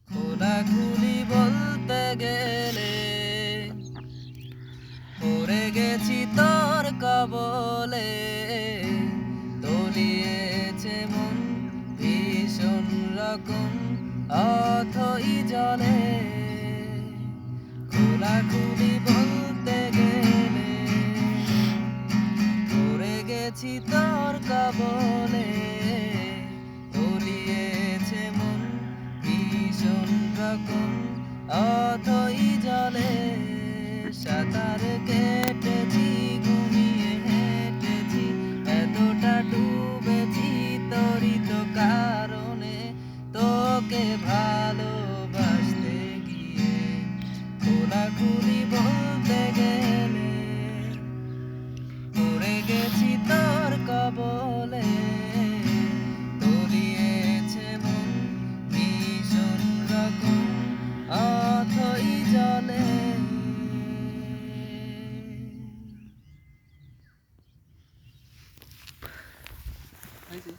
খোলাখুলি বলতে গেলে পড়ে গেছি তোর কবলে, তলিয়েছে মন ভীষণ রকম অথই জলে। খোলাখুলি বলতে গেলে পড়ে গেছি তোর কবলে, তলিয়েছে মন ভীষণ রকম অথই জলে। সাঁতার কেটেছি, ঘুমিয়ে হেঁটেছি, এতটা ডুবেছি তোরই তো কারণে, তোকে ভালোবাসতে গিয়ে। খোলাখুলি বলতে গেলে পড়ে গেছি তোর কবলে, তলিয়েছে মন ভীষণ রকম অথই জলে। হয়েছে?